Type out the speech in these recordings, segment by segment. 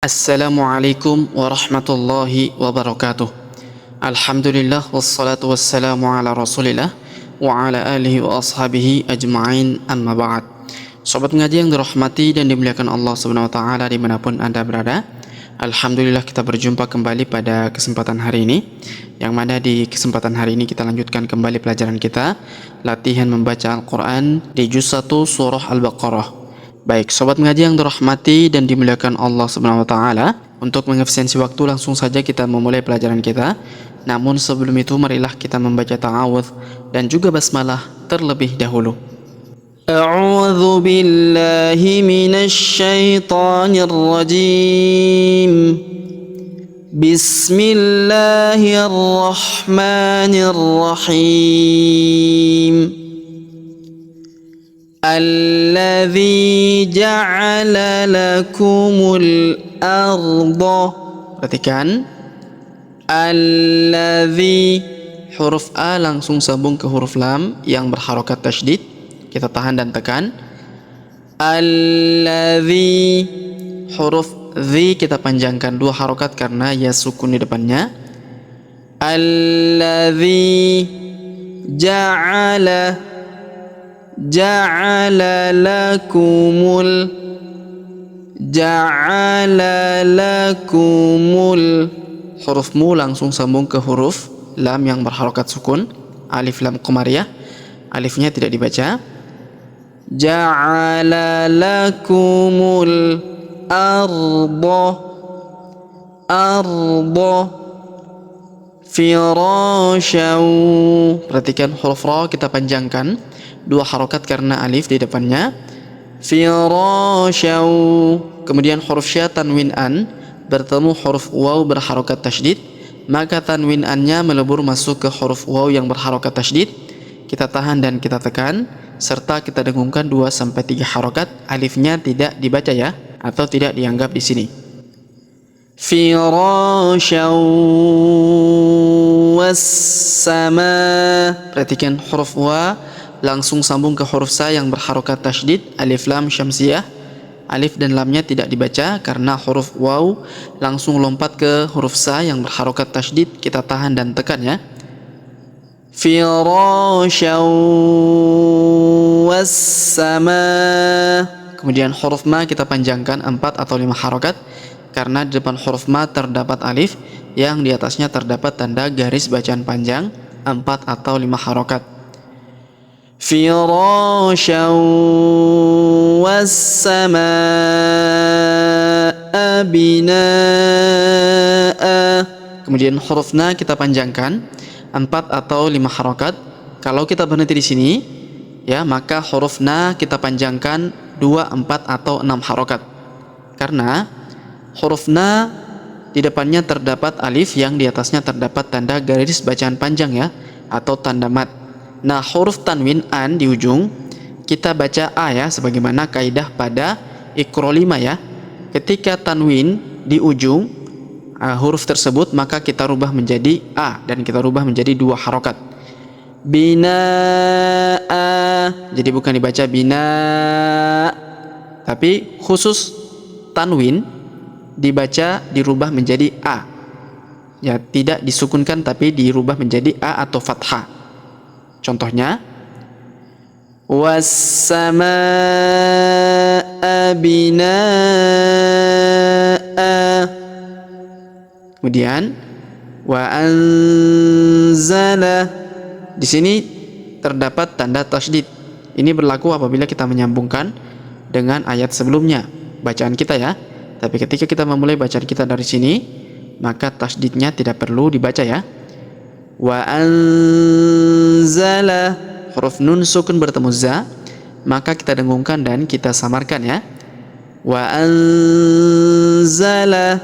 Assalamualaikum warahmatullahi wabarakatuh. Alhamdulillah wassalatu wassalamu ala rasulillah wa ala alihi wa ashabihi ajma'in, amma ba'd. Sobat ngaji yang dirahmati dan dimuliakan Allah subhanahu wa ta'ala dimanapun Anda berada, Alhamdulillah kita berjumpa kembali pada kesempatan hari ini, yang mana di kesempatan hari ini kita lanjutkan kembali pelajaran kita, latihan membaca Al-Quran di juz 1 surah Al-Baqarah. Baik, sobat mengaji yang dirahmati dan dimuliakan Allah Subhanahu wa taala, untuk mengefisiensi waktu langsung saja kita memulai pelajaran kita. Namun sebelum itu marilah kita membaca ta'awudz dan juga basmalah terlebih dahulu. A'udzu billahi minasy syaithanir rajim. Bismillahirrahmanirrahim. Alladzi ja'ala lakumul arda. Perhatikan, alladzi, huruf A langsung sambung ke huruf lam yang berharokat tasydid, kita tahan dan tekan. Alladzi, huruf zi kita panjangkan 2 harokat karena ya sukun di depannya. Alladzi ja'ala lakumul, huruf mu langsung sambung ke huruf lam yang berharokat sukun, alif lam qamariyah, alifnya tidak dibaca. Ja'ala lakumul arda firasyaw. Perhatikan huruf ra kita panjangkan 2 harokat karena alif di depannya. Firasyaw. Kemudian huruf sya tanwin an bertemu huruf waw berharokat tasydid, maka tanwin an-nya melebur masuk ke huruf waw yang berharokat tasydid. Kita tahan dan kita tekan serta kita dengungkan 2-3 harokat. Alifnya tidak dibaca ya, atau tidak dianggap di sini. Firasyaw was-sama. Perhatikan huruf wa langsung sambung ke huruf sa yang berharokat tasydid, alif lam syamsiyah. Alif dan lamnya tidak dibaca karena huruf waw langsung lompat ke huruf sa yang berharokat tasydid. Kita tahan dan tekan ya. Firasyaw was-sama. Kemudian huruf ma kita panjangkan 4 atau 5 harokat karena di depan huruf ma terdapat alif yang di atasnya terdapat tanda garis bacaan panjang 4 atau 5 harokat. Firasyaw was-samaa binaa. Kemudian huruf na kita panjangkan 4 atau 5 harokat. Kalau kita berhenti di sini ya, maka huruf na kita panjangkan 2, 4 atau 6 harokat. Karena huruf na di depannya terdapat alif yang di atasnya terdapat tanda garis bacaan panjang ya, atau tanda mat. Nah, huruf tanwin an di ujung kita baca a ya, sebagaimana kaidah pada Iqra 5 ya. Ketika tanwin di ujung huruf tersebut, maka kita rubah menjadi a dan kita rubah menjadi 2 harokat. Binaa. Jadi bukan dibaca bina, tapi khusus tanwin dibaca dirubah menjadi a. Ya, tidak disukunkan tapi dirubah menjadi a atau fathah. Contohnya was-samaa binaa. Kemudian wa anzala. Di sini terdapat tanda tasydid. Ini berlaku apabila kita menyambungkan dengan ayat sebelumnya bacaan kita ya. Tapi ketika kita memulai bacaan kita dari sini, maka tasydidnya tidak perlu dibaca ya. Wa anzala, huruf nun sukun bertemu za, maka kita dengungkan dan kita samarkan ya. Wa anzala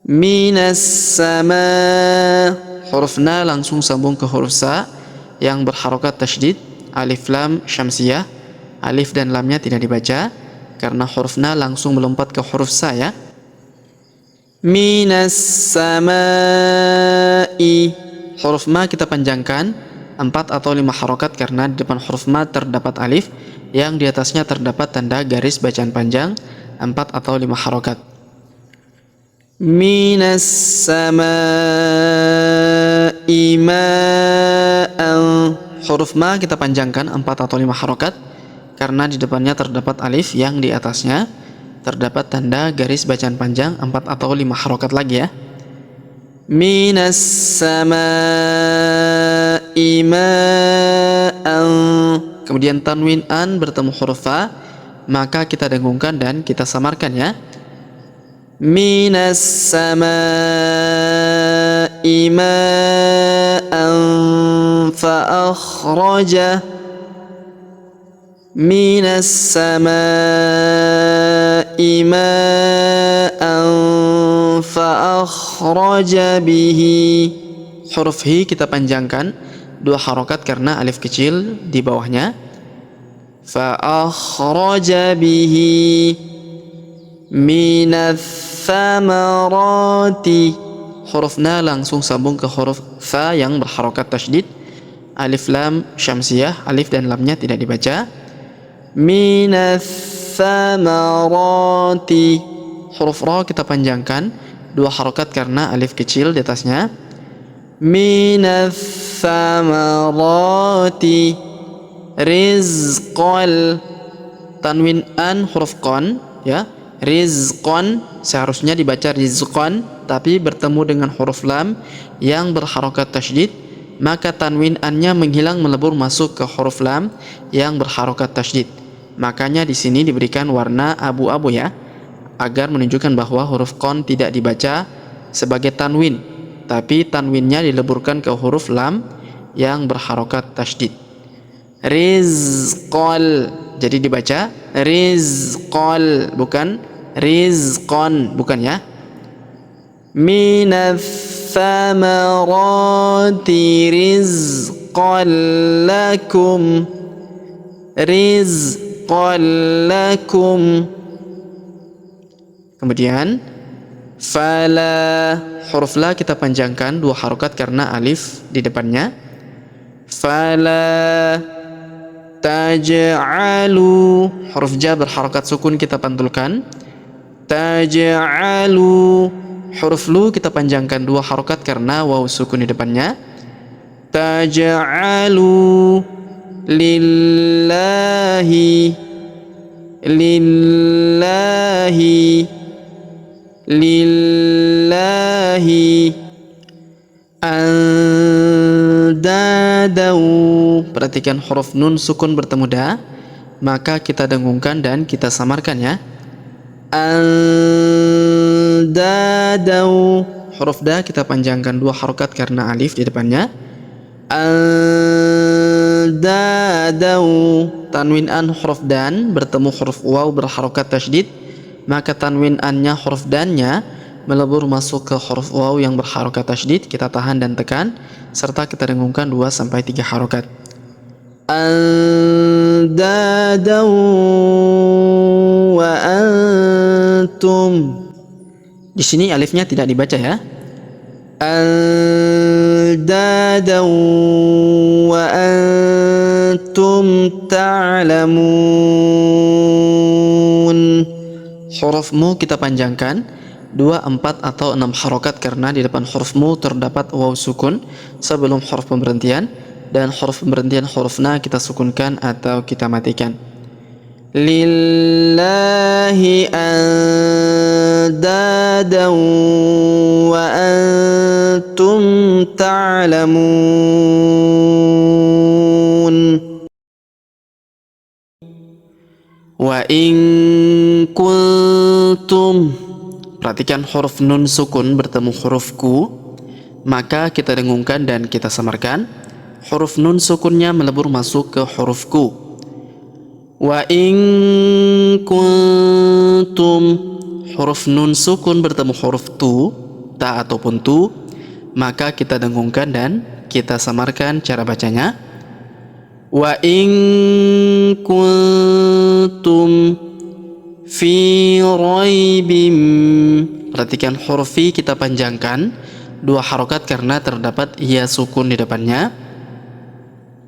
minas sama. Huruf na langsung sambung ke huruf sa yang berharokat tasydid, alif lam syamsiyah. Alif dan lamnya tidak dibaca karena huruf na langsung melompat ke huruf sa ya. Minas samai. Huruf ma kita panjangkan 4 atau 5 harokat karena di depan huruf ma terdapat alif yang di atasnya terdapat tanda garis bacaan panjang 4 atau 5 harokat. Minas samai ma'an. Huruf ma kita panjangkan 4 atau 5 harokat karena di depannya terdapat alif yang di atasnya terdapat tanda garis bacaan panjang 4 atau 5 harokat lagi ya. Minas samai ma'an. Kemudian tanwin an bertemu huruf fa, maka kita dengungkan dan kita samarkan ya. Minas samai ma'an fa akhraja. Minas samai ma'an fa akhraja bihi. Huruf hi kita panjangkan 2 harokat karena alif kecil di bawahnya. Fa akhraja bihi minats thamarati. Huruf na langsung sambung ke huruf fa yang berharokat tasydid. Alif lam syamsiyah, alif dan lamnya tidak dibaca. Minats thamarati. Huruf ra kita panjangkan 2 harokat karena alif kecil di atasnya. Minats thamarati rizqal. Tanwin an huruf qan ya. Rizqan seharusnya dibaca rizqan, tapi bertemu dengan huruf lam yang berharokat tasydid, maka tanwin an-nya menghilang melebur masuk ke huruf lam yang berharokat tasydid. Makanya di sini diberikan warna abu-abu ya, agar menunjukkan bahwa huruf qan tidak dibaca sebagai tanwin, tapi tanwinnya dileburkan ke huruf lam yang berharokat tasydid. Rizqal, jadi dibaca rizqal, bukan rizqan, bukan ya. Minats thamarati rizqan lakum. Rizqan lakum. Kemudian fala, huruf la kita panjangkan 2 harokat karena alif di depannya. Fala taj'alu, huruf ja berharokat sukun kita pantulkan. Taj'alu, huruf lu kita panjangkan 2 harokat karena waw sukun di depannya. Taj'alu lillahi. Lillahi. Lillahi andadau. Perhatikan huruf nun sukun bertemu da, maka kita dengungkan dan kita samarkan ya. Andadau. Huruf da kita panjangkan 2 harokat karena alif di depannya. Andadau. Tanwin an huruf dan bertemu huruf waw berharokat tasydid, maka tanwin an-nya huruf dan-nya melebur masuk ke huruf waw yang berharokat tasydid. Kita tahan dan tekan serta kita dengungkan 2 sampai 3 harokat. Andadau wa antum. Di sini alifnya tidak dibaca ya. Andadau wa antum ta'lamun. Huruf mu kita panjangkan 2, 4 atau 6 harokat karena di depan huruf mu terdapat waw sukun sebelum huruf pemberhentian, dan huruf pemberhentian huruf na kita sukunkan atau kita matikan. Lillahi andadau wa antum ta'lamun. Wa in kuntum. Perhatikan huruf nun sukun bertemu huruf ku, maka kita dengungkan dan kita samarkan. Huruf nun sukunnya melebur masuk ke huruf ku. Wa in kuntum. Huruf nun sukun bertemu huruf tu, ta ataupun tu, maka kita dengungkan dan kita samarkan cara bacanya. Wa in kuntum fi raibim. Perhatikan huruf fi kita panjangkan 2 harokat karena terdapat ya sukun di depannya.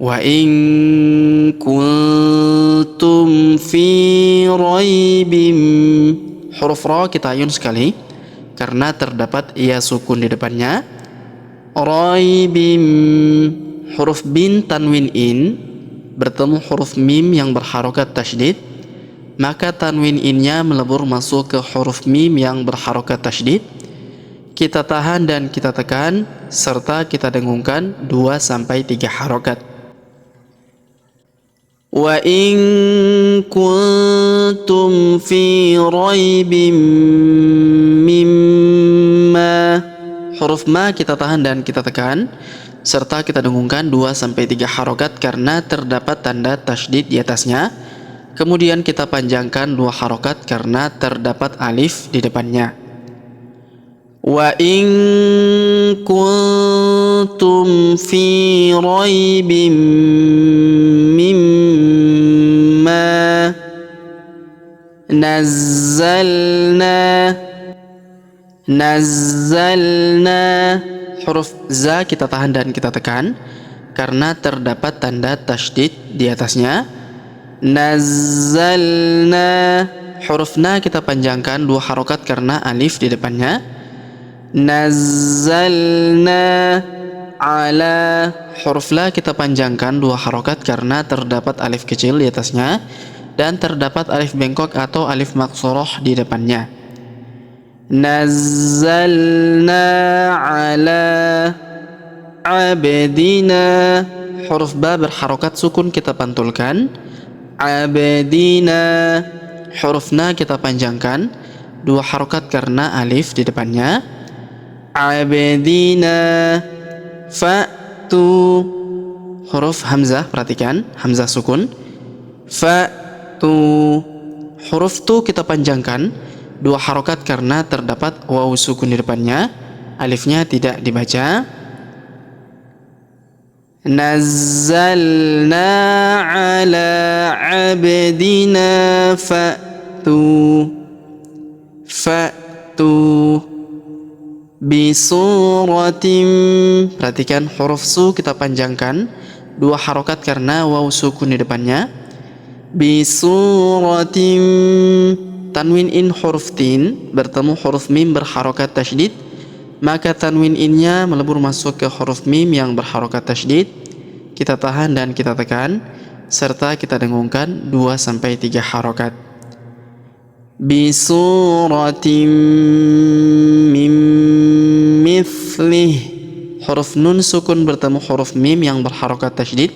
Wa in kuntum fi raibim. huruf ro kita ayun sekali karena terdapat ia sukun di depannya. Raibim, huruf bin tanwin in bertemu huruf mim yang berharokat tasydid, maka tanwin innya melebur masuk ke huruf mim yang berharokat tasydid. Kita tahan dan kita tekan serta kita dengungkan 2-3 harokat. Wa in kuntum fi raibim mimma, huruf ma kita tahan dan kita tekan serta kita dengungkan 2-3 harokat karena terdapat tanda tasydid di atasnya. Kemudian kita panjangkan 2 harokat karena terdapat alif di depannya. Wa in kuntum fi raibim mimma nazzalna, huruf za kita tahan dan kita tekan karena terdapat tanda tasydid di atasnya. Nazzalna, huruf na kita panjangkan 2 harokat karena alif di depannya. Nazzalna ala, huruf la kita panjangkan 2 harokat karena terdapat alif kecil di atasnya dan terdapat alif bengkok atau alif maksoroh di depannya. Nazzalna ala abdina, huruf ba berharokat sukun kita pantulkan. Abdina, huruf na kita panjangkan 2 harokat karena alif di depannya. Abdina fa'tu, huruf hamzah perhatikan, hamzah sukun. Fa'tu, huruf tu kita panjangkan 2 harokat karena terdapat waw sukun di depannya, alifnya tidak dibaca. Nazzalna ala abdina fa'tu bisuratim, perhatikan huruf su kita panjangkan 2 harokat karena waw sukun di depannya. Bisuratim, tanwin in huruf tin bertemu huruf mim berharokat tasydid, maka tanwin innya melebur masuk ke huruf mim yang berharokat tasydid. Kita tahan dan kita tekan serta kita dengungkan 2-3 harokat. Bisuratim mim mithlih, huruf nun sukun bertemu huruf mim yang berharokat tasydid,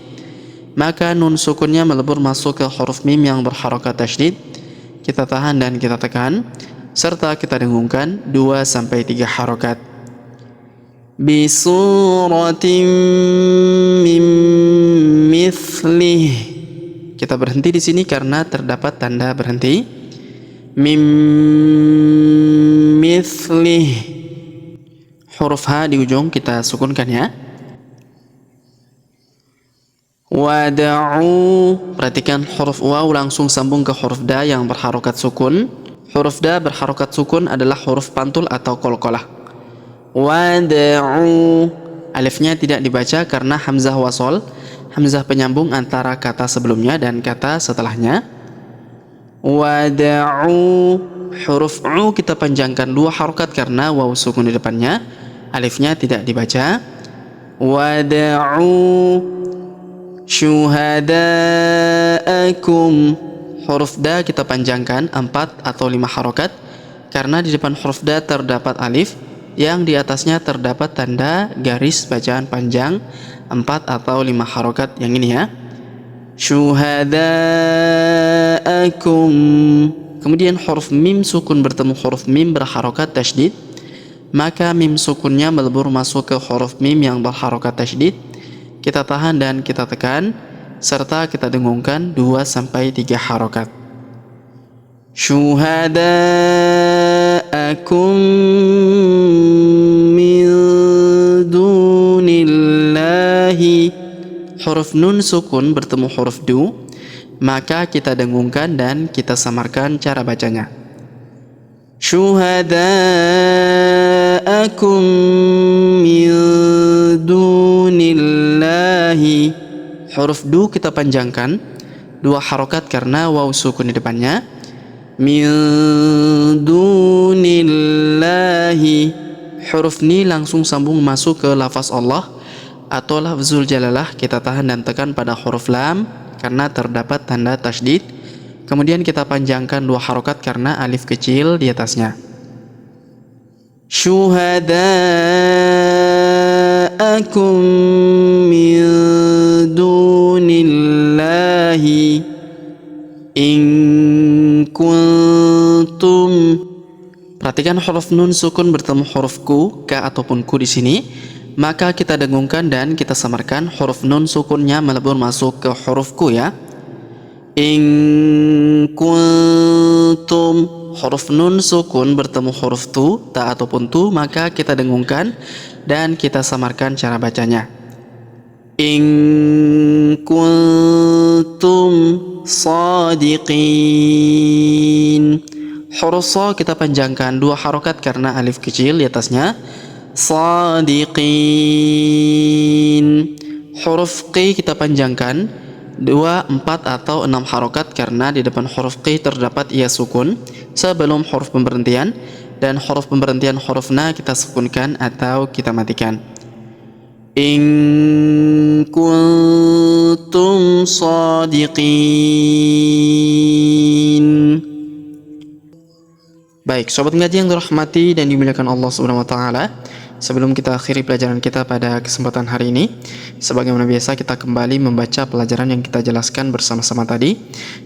maka nun sukunnya melebur masuk ke huruf mim yang berharokat tasydid. Kita tahan dan kita tekan serta kita dengungkan 2-3 harokat. Bisuratim mim mithlih, kita berhenti di sini karena terdapat tanda berhenti. Mim mithlih, huruf ha di ujung kita sukunkan ya. Wada'u, perhatikan huruf waw langsung sambung ke huruf da yang berharokat sukun. Huruf da berharokat sukun adalah huruf pantul atau qalqalah. Wada'u, alifnya tidak dibaca karena hamzah wasol, hamzah penyambung antara kata sebelumnya dan kata setelahnya. Wada'u, huruf u kita panjangkan 2 harokat karena waw sukun di depannya, alifnya tidak dibaca. Wada'u syuhada'akum, huruf da kita panjangkan 4 atau 5 harokat karena di depan huruf da terdapat alif yang di atasnya terdapat tanda garis bacaan panjang 4 atau 5 harokat yang ini ya. Syuhada'akum, kemudian huruf mim sukun bertemu huruf mim berharokat tasydid, maka mim sukunnya melebur masuk ke huruf mim yang berharokat tasydid. Kita tahan dan kita tekan serta kita dengungkan 2-3 harokat. Syuhada'akum min dunillahi, huruf nun sukun bertemu huruf du, maka kita dengungkan dan kita samarkan cara bacanya. Syuhada'akum min dunillahi, huruf du kita panjangkan 2 harokat karena waw sukun di depannya. min dunillahi. Huruf ni langsung sambung masuk ke lafaz Allah atau lafzul jalalah, kita tahan dan tekan pada huruf lam karena terdapat tanda tasydid. Kemudian kita panjangkan 2 harokat karena alif kecil di atasnya. Syuhada'akum min dunillahi in kuntum. Perhatikan huruf nun sukun bertemu huruf ku, ka ataupun ku di sini. Maka kita dengungkan dan kita samarkan huruf nun sukunnya melebur masuk ke huruf ku ya. In kuntum, huruf nun sukun bertemu huruf tu, ta ataupun tu, maka kita dengungkan dan kita samarkan cara bacanya. In kuntum sadiqin. Huruf so kita panjangkan 2 harokat karena alif kecil di atasnya. Sadiqin. Huruf qi kita panjangkan 2, 4 atau 6 harokat karena di depan huruf qi terdapat ia sukun sebelum huruf pemberhentian, dan huruf pemberhentian huruf na kita sukunkan atau kita matikan. In kuntum sadiqin. Baik, sobat ngaji yang dirahmati dan dimuliakan Allah Subhanahu wa taala. Sebelum kita akhiri pelajaran kita pada kesempatan hari ini, sebagaimana biasa kita kembali membaca pelajaran yang kita jelaskan bersama-sama tadi.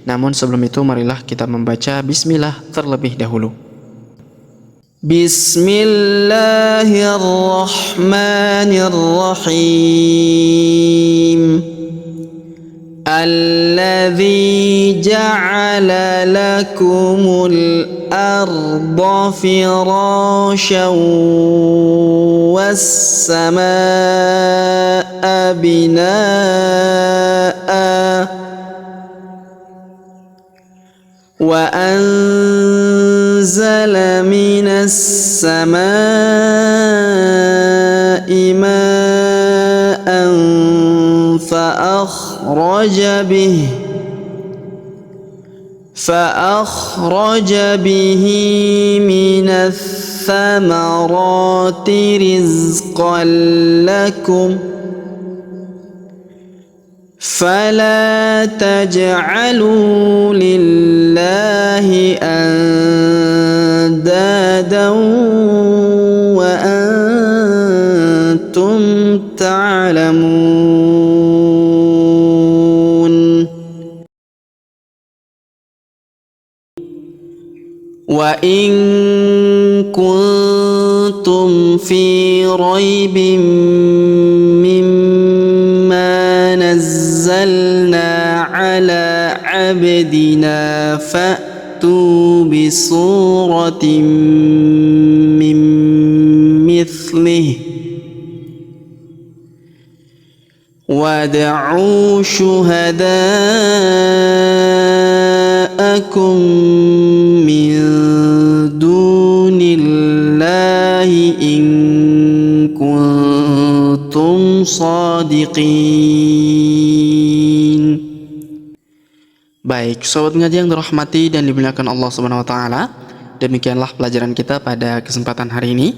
Namun sebelum itu marilah kita membaca bismillah terlebih dahulu. Bismillahirrahmanirrahim. Alladzi ja'ala lakumul arda firasyan was-samaa'a binaa'a wa anzala minas samaa'i maa'an فأخرج به من الثمرات رزقا لكم فلا تجعلوا لله أندادا وأنتم تعلمون. وإن كنتم في ريب مما نزلنا على عبدنا فأتوا بسورة من مثله وادعوا شهداءكم من دون الله إن كنتم صادقين. Baik, sobat ngaji yang dirahmati dan dimuliakan Allah Subhanahu wa taala, demikianlah pelajaran kita pada kesempatan hari ini.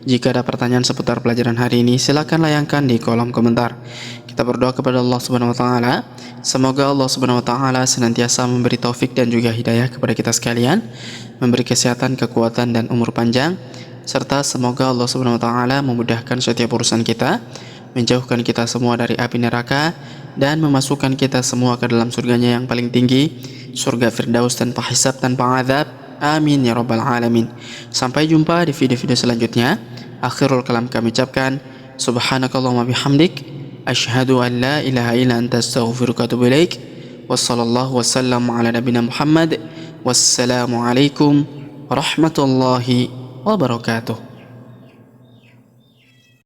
Jika ada pertanyaan seputar pelajaran hari ini, silakan layangkan di kolom komentar. Kita berdoa kepada Allah Subhanahu wa taala, semoga Allah Subhanahu wa taala senantiasa memberi taufik dan juga hidayah kepada kita sekalian, memberi kesehatan, kekuatan dan umur panjang, serta semoga Allah Subhanahu wa taala memudahkan setiap urusan kita, menjauhkan kita semua dari api neraka dan memasukkan kita semua ke dalam surganya yang paling tinggi, surga Firdaus tanpa hisab, tanpa azab. Amin ya rabbal alamin. Sampai jumpa di video-video selanjutnya. Akhirul kalam kami ucapkan subhanakallahumma bihamdik asyhadu an la ilaha illa anta astaghfiruka wa atubu ilaik. Wassallallahu wasallam ala nabiyina Muhammad. Wassalamu alaikum warahmatullahi wabarakatuh.